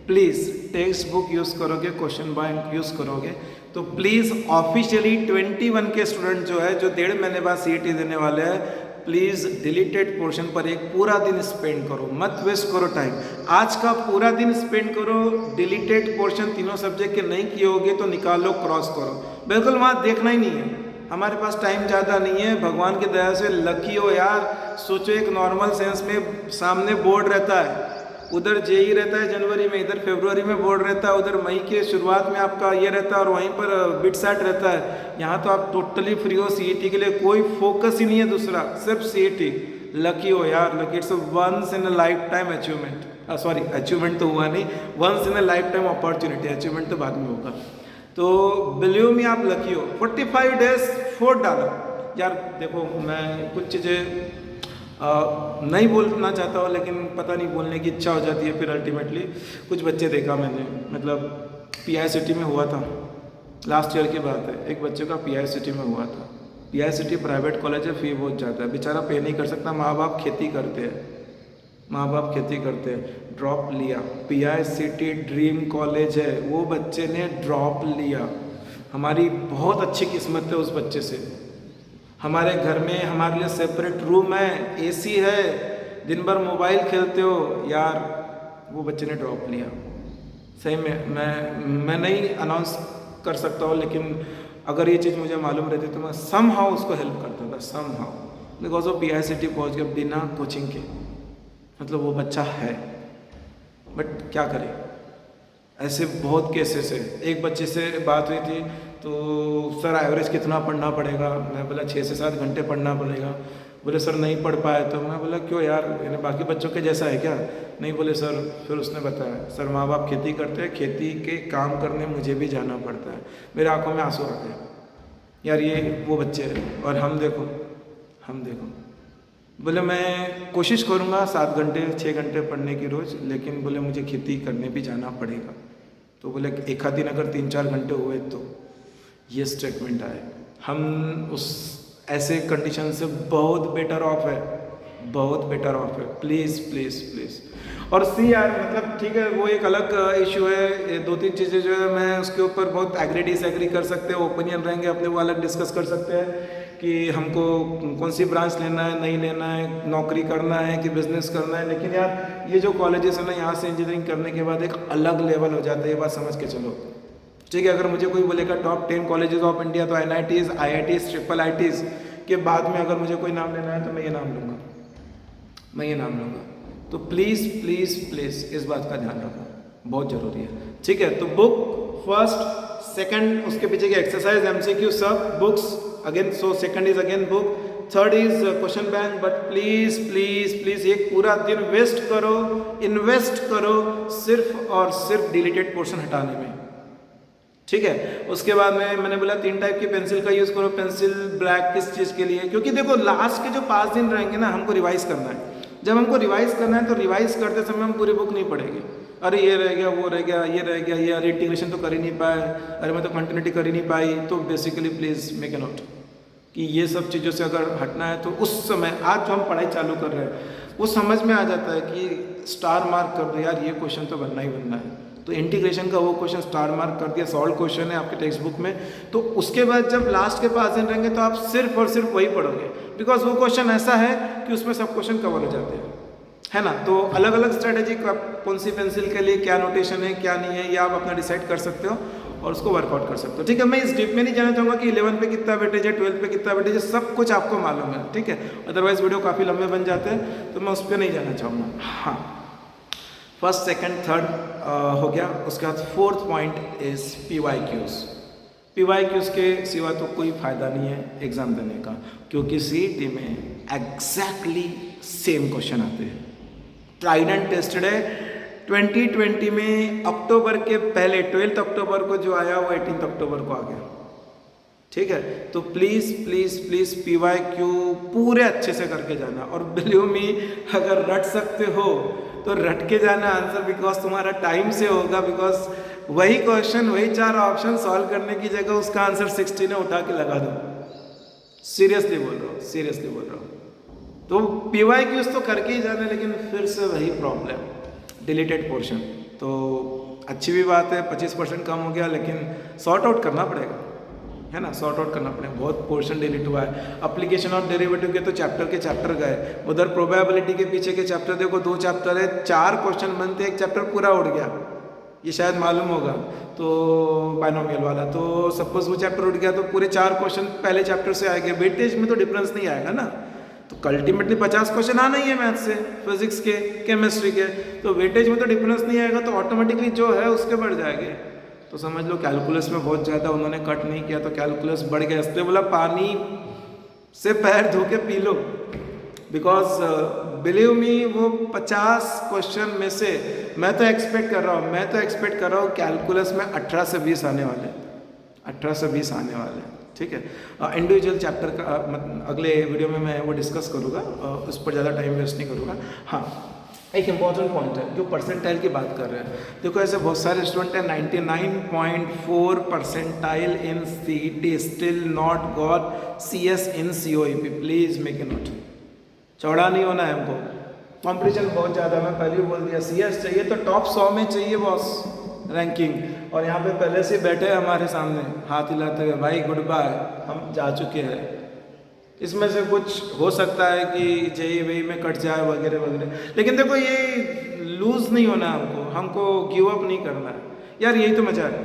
प्लीज़ टेक्स्ट बुक यूज़ करोगे, क्वेश्चन बैंक यूज़ करोगे तो प्लीज़ ऑफिशियली 21 के स्टूडेंट जो है, जो 1.5 महीने बाद CET देने वाले हैं, प्लीज़ डिलीटेड पोर्शन पर एक पूरा दिन स्पेंड करो, मत वेस्ट करो टाइम। आज का पूरा दिन स्पेंड करो, डिलीटेड पोर्शन तीनों सब्जेक्ट के नहीं किए होगे तो निकालो, क्रॉस करो, बिल्कुल वहाँ देखना ही नहीं है। हमारे पास टाइम ज़्यादा नहीं है, भगवान की दया से लकी हो यार। सोचो एक नॉर्मल सेंस में सामने बोर्ड रहता है, उधर JEE रहता है जनवरी में, इधर फरवरी में बोर्ड रहता है, उधर मई के शुरुआत में आपका ये रहता है और वहीं पर बिटसैट रहता है। यहाँ तो आप टोटली फ्री हो, CET के लिए कोई फोकस ही नहीं है दूसरा, सिर्फ CET। लकी हो यार, lucky, it's once in a life time achievement. Sorry, achievement तो हुआ नहीं, once in a life time opportunity, achievement तो बाद में होगा। तो बिलीव मी आप लकी हो। 45 डेज फोड़ डालो यार। देखो मैं कुछ चीज़ें नहीं बोलना चाहता हूँ, लेकिन पता नहीं बोलने की इच्छा हो जाती है फिर अल्टीमेटली। कुछ बच्चे देखा मैंने, मतलब PICT में हुआ था, लास्ट ईयर की बात है, एक बच्चे का PICT में हुआ था। PICT प्राइवेट कॉलेज है, फ़ी बहुत ज़्यादा है, बेचारा पे नहीं कर सकता, माँ बाप खेती करते हैं, माँ बाप खेती करते हैं, ड्रॉप लिया, PICT ड्रीम कॉलेज है, वो बच्चे ने ड्रॉप लिया। हमारी बहुत अच्छी किस्मत है उस बच्चे से। हमारे घर में हमारे लिए सेपरेट रूम है, AC है, दिन भर मोबाइल खेलते हो यार, वो बच्चे ने ड्रॉप लिया। सही में मैं नहीं अनाउंस कर सकता हूँ, लेकिन अगर ये चीज़ मुझे मालूम रहती तो मैं समहाउ उसको हेल्प करता था, समहाउ, बिकॉज वो PICT पहुँच गया बिना कोचिंग के। मतलब वो बच्चा है, बट क्या करें, ऐसे बहुत केसेस है। एक बच्चे से बात हुई थी तो सर एवरेज कितना पढ़ना पड़ेगा, मैं बोला 6 से 7 घंटे पढ़ना पड़ेगा। बोले सर नहीं पढ़ पाए तो मैं बोला क्यों यार, यानी बाकी बच्चों के जैसा है क्या? नहीं बोले सर, फिर उसने बताया सर माँ बाप खेती करते हैं, खेती के काम करने मुझे भी जाना पड़ता है। मेरे आंखों में आंसू आ गए यार, ये वो बच्चे हैं और हम देखो। बोले मैं कोशिश करूँगा 7 घंटे 6 घंटे पढ़ने की रोज़, लेकिन बोले मुझे खेती करने भी जाना पड़ेगा। तो बोले एक आध दिन अगर 3-4 घंटे हुए तो ये स्टेटमेंट आए। हम उस ऐसे कंडीशन से बहुत बेटर ऑफ है, बहुत बेटर ऑफ है। Please please please. और सी यार, मतलब ठीक है वो एक अलग इशू है, ये 2-3 चीज़ें जो है मैं उसके ऊपर बहुत एग्री डिसएग्री कर सकते हैं, ओपिनियन रहेंगे अपने, वो अलग डिस्कस कर सकते हैं कि हमको कौन सी ब्रांच लेना है, नहीं लेना है, नौकरी करना है कि बिजनेस करना है। लेकिन यार ये जो कॉलेजेस है ना, यहाँ से इंजीनियरिंग करने के बाद एक अलग लेवल हो जाता है, ये बात समझ के चलो। ठीक है, अगर मुझे कोई बोलेगा टॉप 10 कॉलेजेस ऑफ इंडिया, तो NITs, IITs, IIITs के बाद में अगर मुझे कोई नाम लेना है तो मैं ये नाम लूँगा। तो प्लीज़ प्लीज़ प्लीज़ इस बात का ध्यान रखना, बहुत ज़रूरी है। ठीक है, तो बुक फर्स्ट, सेकंड उसके पीछे की एक्सरसाइज, MCQ सब books again. So second is again book, third is question bank. But please please please एक पूरा दिन वेस्ट करो, इन्वेस्ट करो सिर्फ और सिर्फ डिलीटेड पोर्शन हटाने में। ठीक है, उसके बाद में मैंने बोला 3 टाइप की पेंसिल का यूज़ करो। पेंसिल ब्लैक किस चीज़ के लिए? क्योंकि देखो लास्ट के जो 5 दिन रहेंगे ना, हमको रिवाइज करना है। जब हमको रिवाइज करना है तो रिवाइज करते समय हम पूरी बुक नहीं पढ़ेंगे। अरे ये रह गया, वो रह गया, ये रह गया, ये अरे इंटीग्रेशन तो कर ही नहीं पाए, अरे मैं तो कंटिन्यूटी कर ही नहीं पाई। तो basically please make a note कि ये सब चीज़ों से अगर हटना है तो उस समय, आज जो हम पढ़ाई चालू कर रहे हैं वो समझ में आ जाता है कि स्टार मार्क कर दो यार, ये क्वेश्चन तो बनना ही बनना है। तो इंटीग्रेशन का वो क्वेश्चन स्टार मार्क कर दिया, सॉल्व क्वेश्चन है आपके टेक्स्ट बुक में। तो उसके बाद जब लास्ट के 5 दिन रहेंगे तो आप सिर्फ और सिर्फ वही पढ़ोगे, बिकॉज वो क्वेश्चन ऐसा है कि उसमें सब क्वेश्चन कवर हो जाते हैं, है ना। तो अलग अलग स्ट्रेटेजी, कौन सी पेंसिल के लिए क्या नोटेशन है क्या नहीं है, ये आप अपना डिसाइड कर सकते हो और उसको वर्कआउट कर सकते हो। ठीक है, मैं इस डीप में नहीं जाना चाहूँगा कि 11 पे कितना वेटेज है, 12 पे कितना वेटेज है, सब कुछ आपको मालूम है। ठीक है, अदरवाइज वीडियो काफ़ी लंबे बन जाते हैं, तो मैं उस पर नहीं जाना चाहूँगा। हाँ, फर्स्ट सेकंड थर्ड हो गया। उसके बाद fourth point is PYQs। PYQs के सिवा तो कोई फ़ायदा नहीं है एग्ज़ाम देने का, क्योंकि CET में एग्जैक्टली सेम क्वेश्चन आते हैं, ट्राइड एंड टेस्टेड है। 2020 में अक्टूबर के पहले 12 अक्टूबर को जो आया वो 18 अक्टूबर को आ गया। ठीक है, तो प्लीज़ प्लीज़ प्लीज़ PYQ पूरे अच्छे से करके जाना। और बिलीव मी, अगर रट सकते हो तो रट के जाना आंसर, बिकॉज तुम्हारा टाइम से होगा। बिकॉज वही क्वेश्चन, वही 4 ऑप्शन सॉल्व करने की जगह उसका आंसर 16 है, उठा के लगा दो। सीरियसली बोल रहा हूँ। तो PYQs तो करके ही जाना, लेकिन फिर से वही प्रॉब्लम, डिलीटेड पोर्शन। तो अच्छी भी बात है, 25% कम हो गया, लेकिन सॉर्ट आउट करना पड़ेगा, है ना, सॉर्ट आउट करना पड़ेगा। बहुत पोर्शन डिलीट हुआ है। एप्लीकेशन और डेरिवेटिव के तो चैप्टर गए, उधर प्रोबेबिलिटी के पीछे के चैप्टर देखो, 2 चैप्टर है, 4 क्वेश्चन बनते, एक चैप्टर पूरा उड़ गया, ये शायद मालूम होगा। तो बाइनोमियल वाला, तो सपोज वो चैप्टर उड़ गया तो पूरे 4 क्वेश्चन पहले चैप्टर से आएंगे। वेटेज में तो डिफरेंस नहीं आएगा ना, तो अल्टीमेटली 50 क्वेश्चन आना ही है मैथ से, फिजिक्स के, केमिस्ट्री के, तो वेटेज में तो डिफरेंस नहीं आएगा, तो ऑटोमेटिकली जो है उसके बढ़ जाएंगे। तो समझ लो कैलकुलस में बहुत ज़्यादा उन्होंने कट नहीं किया, तो कैलकुलस बढ़ गया। इसलिए बोला पानी से पैर धो के P low, because believe me, वो 50 क्वेश्चन में से मैं तो एक्सपेक्ट कर रहा हूँ कैलकुलस में 18 से 20 आने वाले हैं। ठीक है, इंडिविजुअल चैप्टर का अगले वीडियो में मैं वो डिस्कस करूँगा, उस पर ज़्यादा टाइम वेस्ट नहीं करूँगा। हाँ, एक इम्पॉर्टेंट पॉइंट है, जो परसेंटाइल की बात कर रहे हैं। देखो ऐसे बहुत सारे स्टूडेंट हैं 99.4 percentile in CET, still not got CS in COEP। Please make a note, चौड़ा नहीं होना है हमको, कंपटीशन बहुत ज़्यादा, मैं पहले ही बोल दिया, CS चाहिए तो टॉप 100 में चाहिए बॉस रैंकिंग। और यहाँ पे पहले से बैठे हैं हमारे सामने हाथ हिलाते हुए, भाई गुड बाय, हम जा चुके हैं। इसमें से कुछ हो सकता है कि JEE में कट जाए वगैरह वगैरह, लेकिन देखो ये लूज़ नहीं होना है, हमको गिव अप नहीं करना है यार। यही तो मजा है,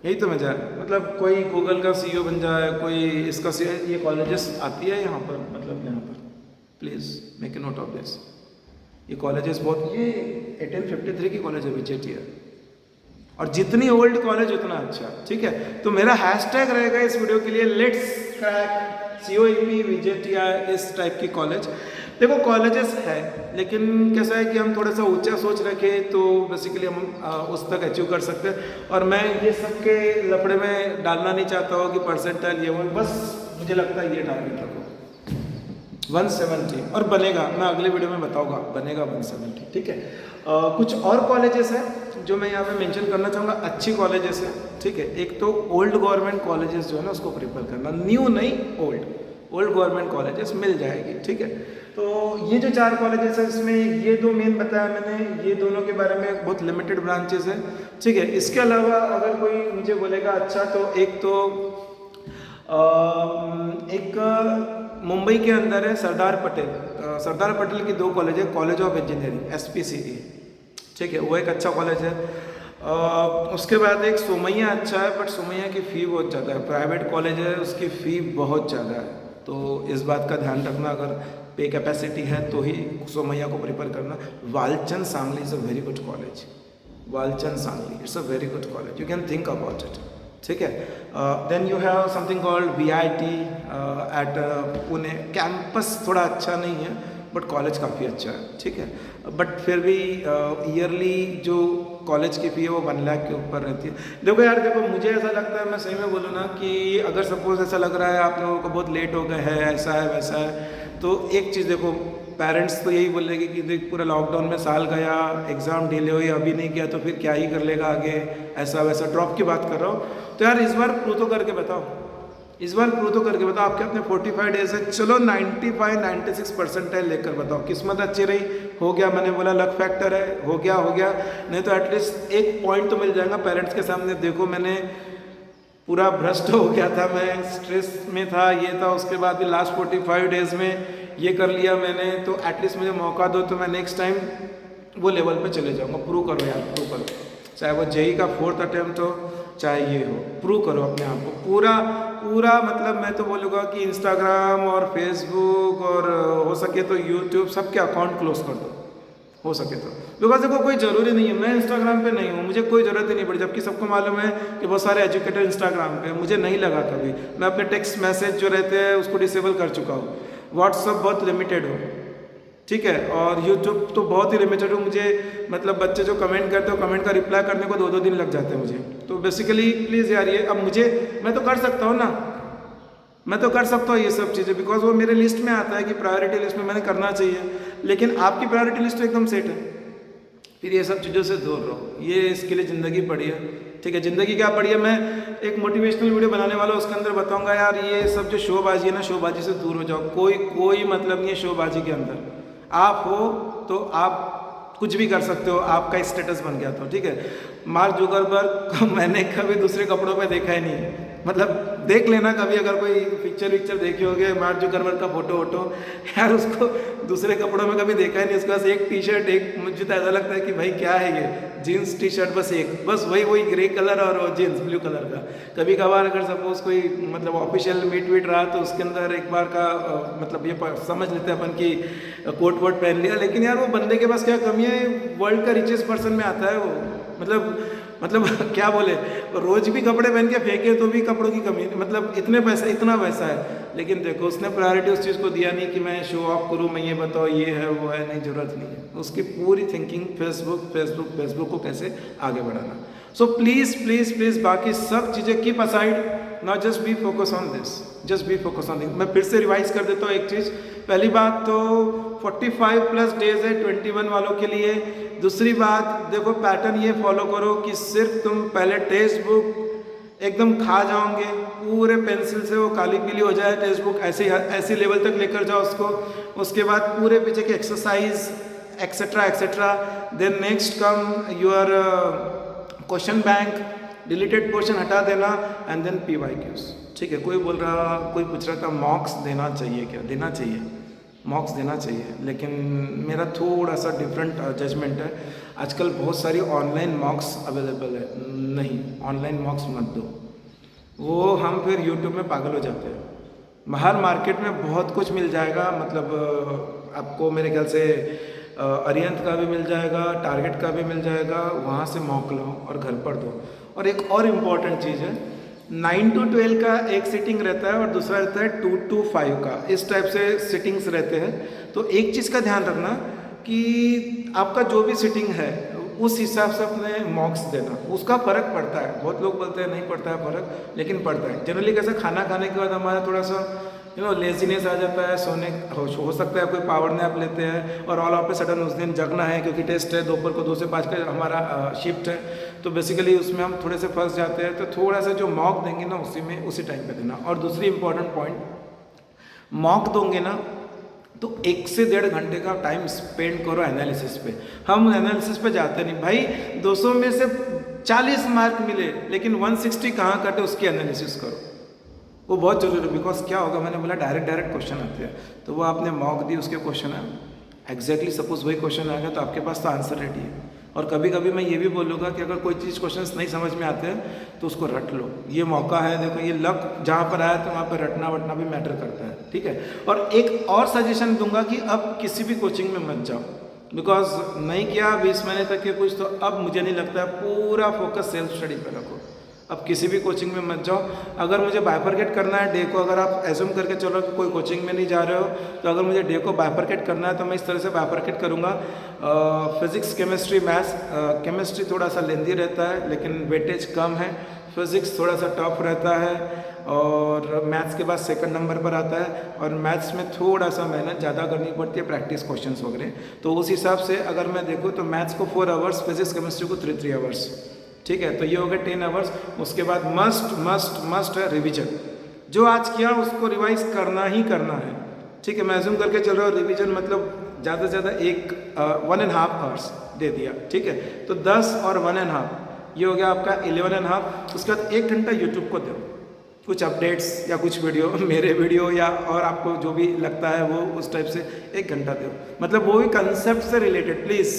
यही तो मजा है। मतलब कोई गूगल का CEO बन जाए, कोई इसका CEO, ये कॉलेजेस आती है यहाँ पर, मतलब यहाँ पर please make a note of this. ये कॉलेजेस बहुत, ये 1853 की कॉलेज है BJTI, और जितनी ओल्ड कॉलेज उतना अच्छा, ठीक है। तो मेरा हैशटैग रहेगा इस वीडियो के लिए, लेट्स क्रैक COEP BJTI इस टाइप की कॉलेज। देखो कॉलेजेस है, लेकिन कैसा है कि हम थोड़ा सा ऊंचा सोच रखें तो बेसिकली हम उस तक अचीव कर सकते हैं। और मैं ये सब के लफड़े में डालना नहीं चाहता हूँ कि परसेंटाइल ये वो, बस मुझे लगता है ये टारगेट रखो 170, और बनेगा, मैं अगले वीडियो में बताऊंगा, बनेगा 170, ठीक है। कुछ और कॉलेजेस हैं जो मैं यहाँ पे मेंशन करना चाहूँगा, अच्छी कॉलेजेस हैं, ठीक है। एक तो ओल्ड गवर्नमेंट कॉलेजेस जो है ना उसको प्रिफर करना, न्यू नहीं, ओल्ड गवर्नमेंट कॉलेजेस मिल जाएगी, ठीक है। तो ये जो 4 कॉलेजेस हैं इसमें ये 2 मेन बताया मैंने, ये दोनों के बारे में बहुत लिमिटेड ब्रांचेस हैं, ठीक है। इसके अलावा अगर कोई मुझे बोलेगा अच्छा, तो एक मुंबई के अंदर है सरदार पटेल की 2 कॉलेज है, कॉलेज ऑफ इंजीनियरिंग SPCE, ठीक है, वो एक अच्छा कॉलेज है। उसके बाद एक सोमैया अच्छा है, बट सोमैया की फ़ी बहुत ज़्यादा है, प्राइवेट कॉलेज है, उसकी फ़ी बहुत ज़्यादा है, तो इस बात का ध्यान रखना, अगर पे कैपेसिटी है तो ही सोमैया को प्रिफर करना। Walchand Sangli is a very good college, Walchand Sangli it's a very good college, you can think about it, ठीक है। Then you have something called VIT at Pune, campus थोड़ा अच्छा नहीं है बट कॉलेज काफ़ी अच्छा है, ठीक है। बट फिर भी ईयरली जो कॉलेज की फ़ी है वो 1 लाख के ऊपर रहती है। देखो यार, देखो मुझे ऐसा लगता है, मैं सही में बोलूँ ना, कि अगर सपोज ऐसा लग रहा है आप लोगों को बहुत लेट हो गए है, ऐसा है वैसा है, तो एक चीज़ देखो, पेरेंट्स तो यही बोलेंगे कि देख पूरा लॉकडाउन में साल गया, एग्ज़ाम डिले हुई, अभी नहीं किया तो फिर क्या ही कर लेगा आगे, ऐसा वैसा, ड्रॉप की बात कर रहा हूँ। तो यार इस बार प्रूव तो करके बताओ, इस बार प्रूव तो करके बताओ, आपके अपने 45 डेज है, चलो 95-96 परसेंटाइल लेकर बताओ, किस्मत अच्छी रही, हो गया, मैंने बोला लक फैक्टर है, हो गया, नहीं तो एटलीस्ट एक पॉइंट तो मिल जाएगा पेरेंट्स के सामने, देखो मैंने पूरा भ्रष्ट हो गया था, मैं स्ट्रेस में था, ये था, उसके बाद भी लास्ट 45 डेज में ये कर लिया मैंने, तो एटलीस्ट मुझे मौका दो, तो मैं नेक्स्ट टाइम वो लेवल पे चले जाऊँगा। प्रूव करो यार, प्रूव करो, चाहे वो JEE का 4th अटेम्प्ट हो, चाहे ये हो, प्रूव करो अपने आप को पूरा मतलब मैं तो बोलूँगा कि इंस्टाग्राम और फेसबुक और हो सके तो यूट्यूब सबके अकाउंट क्लोज कर दो, हो सके तो। बिकॉज देखो कोई ज़रूरी नहीं है, मैं इंस्टाग्राम पे नहीं हूँ, मुझे कोई ज़रूरत ही नहीं पड़ी, जबकि सबको मालूम है कि बहुत सारे एजुकेटर इंस्टाग्राम पे, मुझे नहीं लगा कभी, मैं अपने टेक्स्ट मैसेज जो रहते हैं उसको डिसेबल कर चुका हूँ, व्हाट्सअप बहुत लिमिटेड हो, ठीक है, और यूट्यूब तो बहुत ही लिमिटेड हो। मुझे मतलब बच्चे जो कमेंट करते हो, कमेंट का रिप्लाई करने को 2-2 दिन लग जाते हैं मुझे, तो बेसिकली प्लीज़ यार ये अब मैं तो कर सकता हूँ ना, मैं तो कर सकता हूँ ये सब चीज़ें, बिकॉज वो मेरे लिस्ट में आता है कि प्रायोरिटी लिस्ट में मैंने करना चाहिए, लेकिन आपकी प्रायोरिटी लिस्ट तो एकदम सेट है, फिर ये सब चीज़ों से दूर रहो, ये इसके लिए ज़िंदगी पड़ी है, ठीक है। ज़िंदगी क्या पड़ी है, मैं एक मोटिवेशनल वीडियो बनाने वाला हूँ, उसके अंदर बताऊंगा यार ये सब जो शोबाजी है ना, शोबाजी से दूर हो जाओ, कोई मतलब नहीं है शोबाजी के अंदर, आप हो तो आप कुछ भी कर सकते हो, आपका स्टेटस बन गया तो, ठीक है। मार्क जुकरबर्ग को मैंने कभी दूसरे कपड़ों पे देखा ही नहीं, मतलब देख लेना कभी अगर कोई पिक्चर देखी होगी मार्क जुकरबर्ग का फोटो यार, उसको दूसरे कपड़ों में कभी देखा ही नहीं, उसके पास एक टी-शर्ट, एक मुझे तो ऐसा लगता है कि भाई क्या है ये, जीन्स टी-शर्ट, बस वही ग्रे कलर और जीन्स ब्लू कलर का। कभी कभार अगर सपोज कोई मतलब ऑफिशियल मीट रहा तो उसके अंदर एक बार का मतलब ये समझ लेते हैं अपन की कोट वोट पहन लिया, लेकिन यार वो बंदे के पास क्या कमी है, वर्ल्ड का रिचेस्ट पर्सन में आता है वो, मतलब क्या बोले, रोज भी कपड़े पहन के फेंके तो भी कपड़ों की कमी, मतलब इतना पैसा है, लेकिन देखो उसने प्रायोरिटी उस चीज़ को दिया नहीं कि मैं शो ऑफ करूँ, मैं ये बताओ ये है वो है, नहीं, ज़रूरत नहीं है, उसकी पूरी थिंकिंग फेसबुक को कैसे आगे बढ़ाना। सो प्लीज़ बाकी सब चीज़ें keep aside, not just be focus on this, just be focus on this. मैं फिर से रिवाइज कर देता हूँ एक चीज़, पहली बात तो 45+ डेज है 21 वालों के लिए। दूसरी बात देखो, पैटर्न ये फॉलो करो कि सिर्फ तुम पहले टेक्स्ट बुक एकदम खा जाओगे, पूरे पेंसिल से वो काली पीली हो जाए टेक्स्ट बुक, ऐसे लेवल तक लेकर जाओ उसको। उसके बाद पूरे पीछे के exercise etc. Then next come your question bank, deleted portion हटा देना एंड देन PYQs। ठीक है, कोई पूछ रहा था मॉक्स देना चाहिए क्या? देना चाहिए, मॉक्स देना चाहिए, लेकिन मेरा थोड़ा सा डिफरेंट जजमेंट है। आजकल बहुत सारी ऑनलाइन मॉक्स अवेलेबल है, नहीं ऑनलाइन मॉक्स मत दो, वो हम फिर यूट्यूब में पागल हो जाते हैं। बाहर मार्केट में बहुत कुछ मिल जाएगा, मतलब आपको मेरे ख्याल से अरिहंत का भी मिल जाएगा, टारगेट का भी मिल जाएगा, वहाँ से मॉक लो और घर पर दो। और एक और इम्पॉर्टेंट चीज़ है, 9 to 12 का एक सिटिंग रहता है और दूसरा रहता है 2 to 5 का, इस टाइप से सिटिंग्स रहते हैं। तो एक चीज़ का ध्यान रखना कि आपका जो भी सिटिंग है उस हिसाब से अपने मॉक्स देना, उसका फ़र्क पड़ता है। बहुत लोग बोलते हैं नहीं पड़ता है फ़र्क, लेकिन पड़ता है। जनरली कैसे खाना खाने के बाद हमारा थोड़ा सा लेजीनेस आ जाता है, सोने हो सकता है कोई पावर नैप लेते हैं और ऑल ऑफ ए सडन उस दिन जगना है क्योंकि टेस्ट है, दोपहर को 2 से 5 का हमारा शिफ्ट है, तो बेसिकली उसमें हम थोड़े से फंस जाते हैं। तो थोड़ा सा जो मॉक देंगे ना उसी टाइम पे देना। और दूसरी इंपॉर्टेंट पॉइंट, मॉक दोगे ना तो 1 से 1.5 घंटे का टाइम स्पेंड करो एनालिसिस पे। हम एनालिसिस पे जाते नहीं भाई, 200 में से 40 मार्क मिले लेकिन 160 कहाँ कटे उसकी एनालिसिस करो, वो बहुत जरूरी है। बिकॉज क्या होगा, मैंने बोला डायरेक्ट क्वेश्चन आते हैं, तो वो आपने मॉक दी, उसके क्वेश्चन है एग्जैक्टली सपोज वही क्वेश्चन आएगा तो आपके पास तो आंसर रेडी है। और कभी कभी मैं ये भी बोलूँगा कि अगर कोई चीज़ क्वेश्चंस नहीं समझ में आते हैं तो उसको रट लो, ये मौका है, देखो ये लक जहाँ पर आया तो वहाँ पर रटना वटना भी मैटर करता है। ठीक है, और एक और सजेशन दूंगा कि अब किसी भी कोचिंग में मत जाओ, बिकॉज नहीं किया 20 महीने तक के कुछ, तो अब मुझे नहीं लगता है, पूरा फोकस सेल्फ स्टडी पर रखो। अब किसी भी कोचिंग में मत जाओ। अगर मुझे बाइफरकेट करना है डे को, अगर आप एज्यूम करके चलो कि कोई कोचिंग में नहीं जा रहे हो, तो अगर मुझे डे को बाइफरकेट करना है तो मैं इस तरह से बाइफरकेट करूँगा। Physics, chemistry, maths. केमिस्ट्री थोड़ा सा लेंदी रहता है लेकिन वेटेज कम है, फिजिक्स थोड़ा सा टफ रहता है और मैथ्स के बाद सेकंड नंबर पर आता है, और मैथ्स में थोड़ा सा मेहनत ज़्यादा करनी पड़ती है, प्रैक्टिस क्वेश्चंस वगैरह। तो उस हिसाब से अगर मैं देखूँ तो मैथ्स को 4 आवर्स, फिजिक्स केमिस्ट्री को 3 आवर्स। ठीक है, तो ये हो गए 10 आवर्स। उसके बाद मस्ट है रिवीजन, जो आज किया उसको रिवाइज करना ही करना है। ठीक है, मैं अज्यूम करके चल रहा हूँ रिवीजन मतलब ज़्यादा से ज़्यादा 1.5 आवर्स दे दिया। ठीक है, तो 10 और 1.5 ये हो गया आपका 11.5। उसके बाद 1 घंटा यूट्यूब को दो, कुछ अपडेट्स या कुछ वीडियो, मेरे वीडियो या और आपको जो भी लगता है वो उस टाइप से 1 घंटा दो, मतलब वो भी कंसेप्ट से रिलेटेड, प्लीज़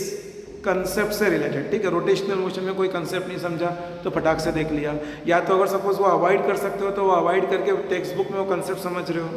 कंसेप्ट से रिलेटेड। ठीक है, रोटेशनल मोशन में कोई कंसेप्ट नहीं समझा तो फटाक से देख लिया, या तो अगर सपोज वो अवॉइड कर सकते हो तो वो अवॉइड करके टेक्स्ट बुक में वो कंसेप्ट समझ रहे हो,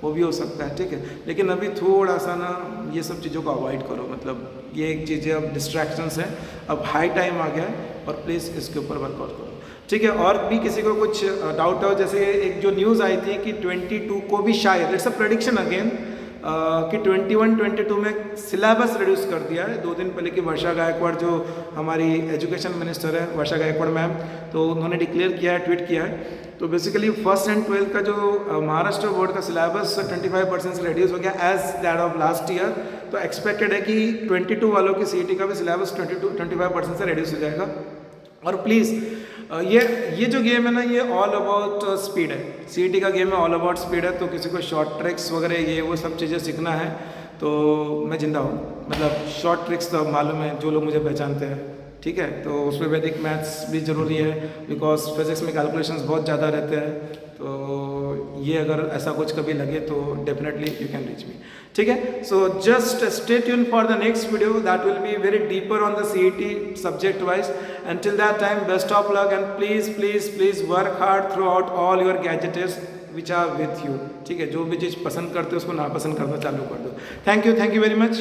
वो भी हो सकता है। ठीक है, लेकिन अभी थोड़ा सा ना ये सब चीज़ों को अवॉइड करो, मतलब ये एक चीज़ें अब डिस्ट्रैक्शंस हैं, अब हाई टाइम आ गया है और प्लीज़ इसके ऊपर वर्कआउट करो। ठीक है, और भी किसी को कुछ डाउट हो, जैसे एक जो न्यूज़ आई थी कि 22 को भी शायद, इट्स अ प्रेडिक्शन अगेन, कि 21-22 में सिलेबस रिड्यूस कर दिया है। 2 दिन पहले की वर्षा गायकवाड़ जो हमारी एजुकेशन मिनिस्टर है, वर्षा गायकवाड़ मैम, तो उन्होंने डिक्लेयर किया है, ट्वीट किया है। तो बेसिकली 1st and 12th का जो महाराष्ट्र बोर्ड का सिलेबस 25% से रिड्यूस हो गया as that of last year. तो एक्सपेक्टेड है कि 22 वालों की CET का भी सिलेबस 25% से रिड्यूस हो जाएगा। और प्लीज़ ये जो गेम है ना, ये ऑल अबाउट स्पीड है, CET का गेम है, ऑल अबाउट स्पीड है। तो किसी को शॉर्ट ट्रिक्स वगैरह ये वो सब चीज़ें सीखना है तो मैं जिंदा हूँ, मतलब शॉर्ट ट्रिक्स तो मालूम है, जो लोग मुझे पहचानते हैं। ठीक है, तो उसमें वैदिक मैथ्स भी ज़रूरी है, बिकॉज फिजिक्स में कैलकुलेशंस बहुत ज़्यादा रहते हैं। तो ये अगर ऐसा कुछ कभी लगे तो definitely you can reach me. ठीक है, so just stay tune for the next video that will be very deeper on the CET subject wise. Until that time, best of luck and please work hard throughout all your gadgets which are with you. ठीक है, जो भी चीज़ पसंद करते हो उसको नापसंद करना चालू कर दो। Thank you very much.